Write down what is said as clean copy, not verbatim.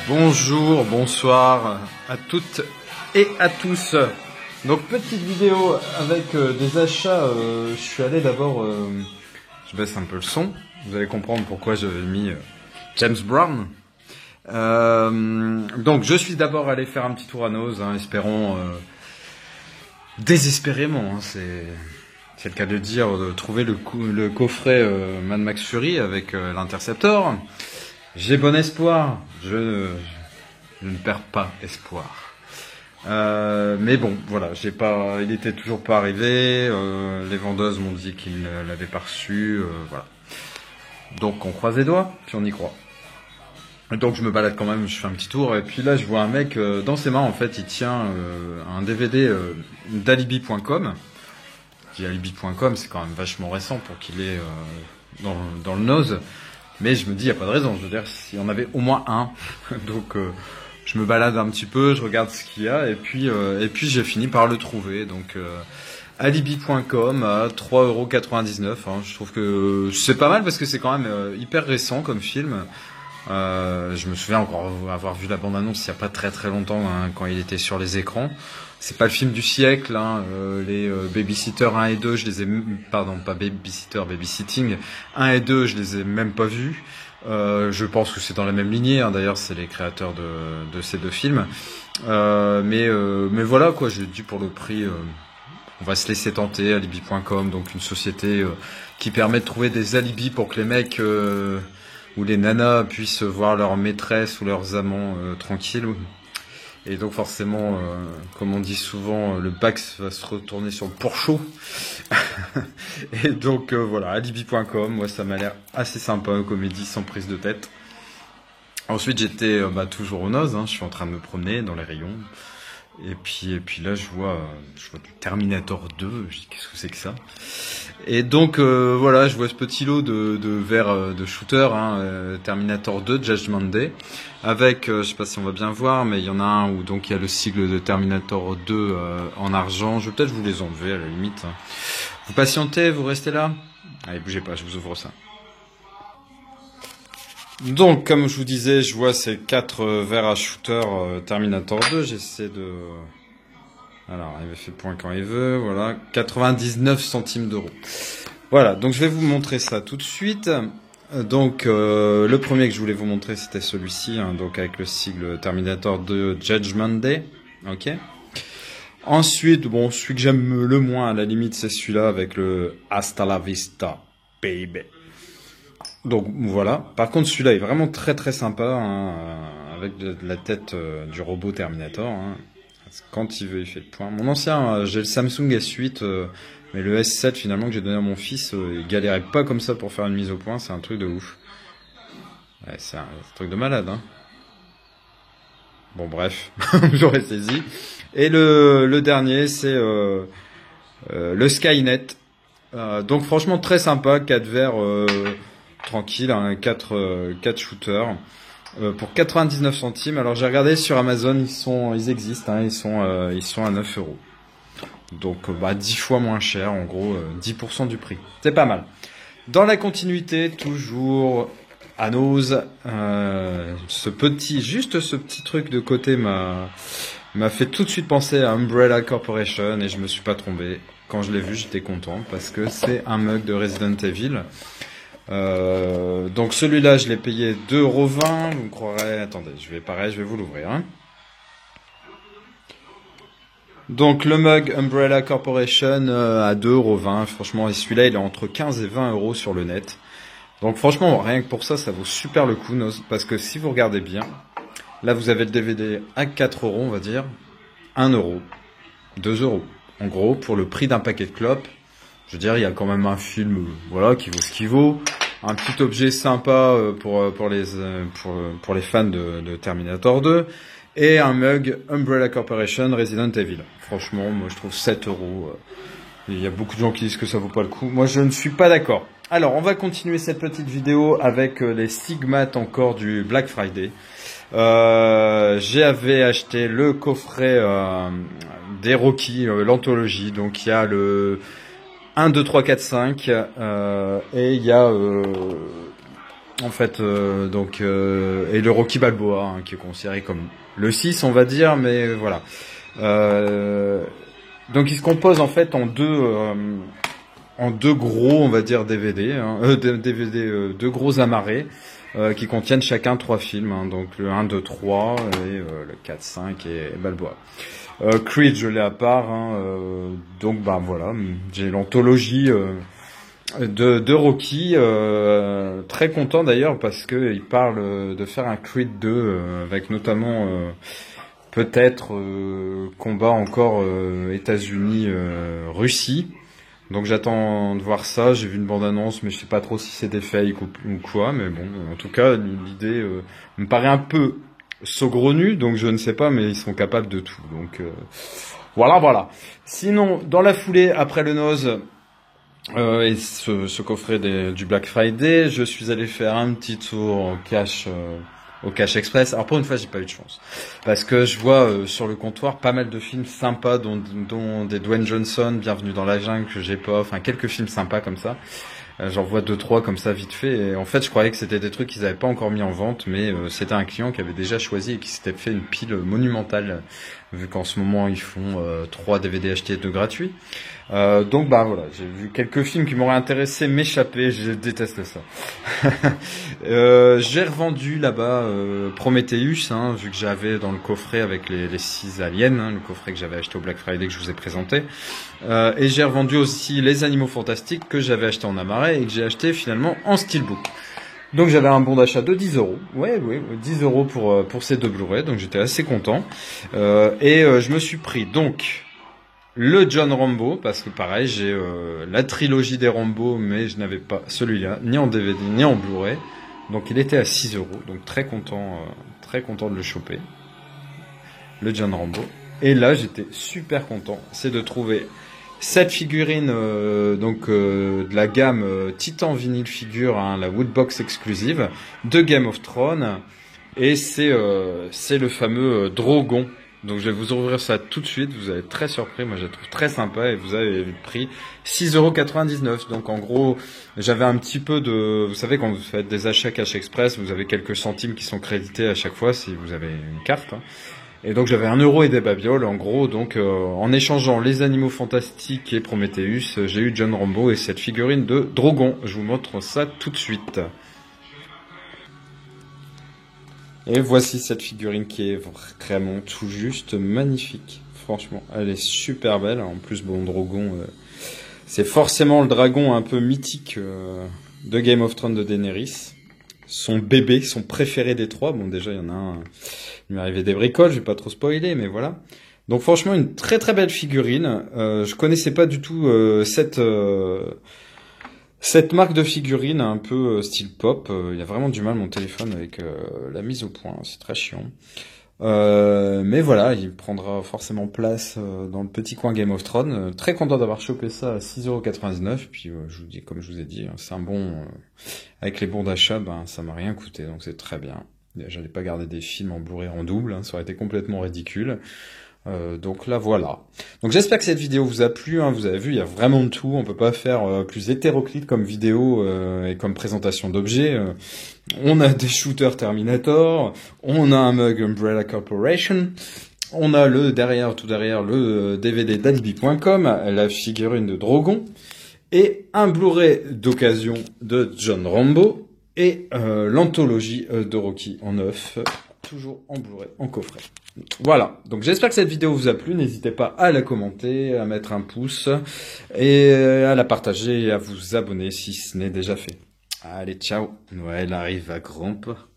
Bonjour, bonsoir à toutes et à tous. Donc petite vidéo avec des achats. Je suis allé d'abord, je baisse un peu le son. Vous allez comprendre pourquoi j'avais mis James Brown. Donc je suis d'abord allé faire un petit tour à Noz, espérons désespérément, c'est le cas de dire, de trouver le coffret Mad Max Fury avec l'Interceptor. J'ai bon espoir, je ne perds pas espoir. Mais bon, voilà, il était toujours pas arrivé. Les vendeuses m'ont dit qu'ils ne l'avaient pas reçu. Voilà. Donc on croise les doigts, puis on y croit. Et donc je me balade quand même, je fais un petit tour, et puis là je vois un mec dans ses mains, en fait, il tient un DVD d'alibi.com. Je dis alibi.com, c'est quand même vachement récent pour qu'il est dans le nose. Mais je me dis, il n'y a pas de raison. Je veux dire, s'il y en avait au moins un. Donc, je me balade un petit peu, je regarde ce qu'il y a. Et puis j'ai fini par le trouver. Donc, alibi.com à 3,99 €. Je trouve que c'est pas mal parce que c'est quand même hyper récent comme film. Je me souviens encore avoir vu la bande-annonce il n'y a pas très très longtemps, quand il était sur les écrans. C'est pas le film du siècle, les Babysitter 1 et 2, je les ai, pardon, pas Babysitter, Babysitting 1 et 2, je les ai même pas vus. Je pense que c'est dans la même lignée, d'ailleurs c'est les créateurs de ces deux films. Mais voilà quoi, j'ai dit pour le prix, on va se laisser tenter, alibi.com, donc une société qui permet de trouver des alibis pour que les mecs ou les nanas puissent voir leur maîtresse ou leurs amants tranquilles. Et donc forcément, comme on dit souvent, le Pax va se retourner sur le Porcho. Et donc voilà, alibi.com, moi ça m'a l'air assez sympa, comédie sans prise de tête. Ensuite j'étais toujours au Noz, je suis en train de me promener dans les rayons. Et puis là je vois du Terminator 2, je dis qu'est-ce que c'est que ça? Et donc voilà, je vois ce petit lot de verres de shooter, Terminator 2, Judgment Day, avec, je sais pas si on va bien voir, mais il y en a un où donc il y a le sigle de Terminator 2 en argent. Je vais peut-être vous les enlever à la limite. Vous patientez, vous restez là. Allez, bougez pas, je vous ouvre ça. Donc, comme je vous disais, je vois ces 4 verres à shooter Terminator 2. J'essaie de... Alors, il fait le point quand il veut. Voilà, 99 centimes d'euros. Voilà, donc je vais vous montrer ça tout de suite. Donc, le premier que je voulais vous montrer, c'était celui-ci, donc avec le sigle Terminator 2 Judgment Day. Ok. Ensuite, bon, celui que j'aime le moins, à la limite, c'est celui-là avec le Hasta la Vista, baby. Donc voilà. Par contre, celui-là est vraiment très très sympa, avec de la tête du robot Terminator. Quand il veut, il fait le point. Mon ancien, j'ai le Samsung S8, mais le S7 finalement que j'ai donné à mon fils, il galérait pas comme ça pour faire une mise au point. C'est un truc de ouf. Ouais, c'est un truc de malade. Bon bref, j'aurais saisi. Et le dernier, c'est le Skynet. Donc franchement très sympa, 4 verres. Tranquille, 4 shooters pour 99 centimes. Alors j'ai regardé sur Amazon, ils existent, ils sont à 9 €. Donc 10 fois moins cher, en gros 10% du prix. C'est pas mal. Dans la continuité, toujours à Noz, ce petit truc de côté m'a fait tout de suite penser à Umbrella Corporation et je me suis pas trompé. Quand je l'ai vu, j'étais content parce que c'est un mug de Resident Evil. Donc celui-là je l'ai payé 2,20 €. Vous me croirez, attendez, je vais vous l'ouvrir. Donc le mug Umbrella Corporation à 2,20 €. Franchement, et celui-là il est entre 15 et 20 € sur le net. Donc franchement, rien que pour ça, ça vaut super le coup, parce que si vous regardez bien, là vous avez le DVD à 4 €, on va dire, 1 €, 2 €. En gros, pour le prix d'un paquet de clopes. Je veux dire, il y a quand même un film, voilà, qui vaut ce qu'il vaut. Un petit objet sympa pour les fans de Terminator 2. Et un mug Umbrella Corporation Resident Evil. Franchement, moi je trouve 7 €. Il y a beaucoup de gens qui disent que ça vaut pas le coup. Moi je ne suis pas d'accord. Alors, on va continuer cette petite vidéo avec les stigmates encore du Black Friday. J'avais acheté le coffret des Rocky, l'anthologie. Donc il y a le 1, 2, 3, 4, 5 et il y a en fait, et le Rocky Balboa, hein, qui est considéré comme le 6, on va dire, mais voilà. Donc il se compose en fait en deux gros, on va dire, DVD, hein, deux gros amarrés, qui contiennent chacun 3 films, hein, donc le 1, 2, 3, et le 4, 5 et Balboa. Creed, je l'ai à part, hein, donc bah voilà, j'ai l'anthologie de Rocky, très content d'ailleurs parce que il parle de faire un Creed 2 avec notamment peut-être combat encore États-Unis Russie. Donc j'attends de voir ça, j'ai vu une bande-annonce mais je sais pas trop si c'est des fakes ou quoi, mais bon, en tout cas l'idée me paraît un peu saugrenue, donc je ne sais pas, mais ils sont capables de tout. Donc voilà. Sinon, dans la foulée, après le Nose, et ce coffret du Black Friday, je suis allé faire un petit tour au Cash Express. Alors pour une fois, j'ai pas eu de chance, parce que je vois sur le comptoir pas mal de films sympas, dont des Dwayne Johnson, Bienvenue dans la jungle, que j'ai pas, enfin quelques films sympas comme ça. J'en vois 2-3 comme ça vite fait. Et en fait, je croyais que c'était des trucs qu'ils avaient pas encore mis en vente, mais c'était un client qui avait déjà choisi et qui s'était fait une pile monumentale, vu qu'en ce moment ils font 3 DVD achetés et 2 gratuits. Donc bah voilà, j'ai vu quelques films qui m'auraient intéressé m'échapper, je déteste ça. J'ai revendu là-bas Prometheus, hein, vu que j'avais dans le coffret avec les 6 aliens, hein, le coffret que j'avais acheté au Black Friday que je vous ai présenté. Et j'ai revendu aussi Les Animaux Fantastiques que j'avais acheté en Amaret et que j'ai acheté finalement en Steelbook. Donc j'avais un bon d'achat de 10 €. Ouais, 10 € pour ces 2 Blu-ray, donc j'étais assez content. Je me suis pris donc le John Rambo, parce que pareil, j'ai la trilogie des Rambo, mais je n'avais pas celui-là, ni en DVD, ni en Blu-ray. Donc il était à 6 €, donc très content de le choper. Le John Rambo. Et là, j'étais super content, c'est de trouver cette figurine de la gamme Titan Vinyl Figure, hein, la Woodbox exclusive de Game of Thrones. Et c'est le fameux Drogon. Donc je vais vous ouvrir ça tout de suite, vous allez être très surpris, moi je la trouve très sympa et vous avez le prix 6,99 €. Donc en gros, j'avais un petit peu de... Vous savez, quand vous faites des achats Cash Express, vous avez quelques centimes qui sont crédités à chaque fois si vous avez une carte. Hein. Et donc j'avais 1 € et des babioles en gros, donc en échangeant Les Animaux Fantastiques et Prometheus, j'ai eu John Rambo et cette figurine de Drogon. Je vous montre ça tout de suite. Et voici cette figurine qui est vraiment tout juste magnifique. Franchement, elle est super belle. En plus, bon, Drogon, c'est forcément le dragon un peu mythique de Game of Thrones de Daenerys. Son bébé, son préféré des 3. Bon, déjà, il y en a un. Il m'est arrivé des bricoles, je vais pas trop spoiler, mais voilà. Donc franchement, une très très belle figurine. Je connaissais pas du tout cette marque de figurine un peu style pop. Il y a vraiment du mal mon téléphone avec la mise au point, c'est très chiant. Mais voilà, il prendra forcément place dans le petit coin Game of Thrones. Très content d'avoir chopé ça à 6,99 €. Puis je vous dis, comme je vous ai dit, c'est un bon... avec les bons d'achat, ben ça m'a rien coûté, donc c'est très bien. J'allais pas garder des films en Blu-ray en double, hein, ça aurait été complètement ridicule. Donc là voilà. Donc j'espère que cette vidéo vous a plu, hein. Vous avez vu, il y a vraiment de tout. On peut pas faire plus hétéroclite comme vidéo et comme présentation d'objets. On a des shooters Terminator, on a un mug Umbrella Corporation, on a tout derrière le DVD d'Alibi.com, la figurine de Drogon, et un Blu-ray d'occasion de John Rambo, et l'anthologie de Rocky en neuf, toujours en Blu-ray, en coffret. Voilà, donc j'espère que cette vidéo vous a plu, n'hésitez pas à la commenter, à mettre un pouce, et à la partager et à vous abonner si ce n'est déjà fait. Allez, ciao, Noël arrive à grands pas.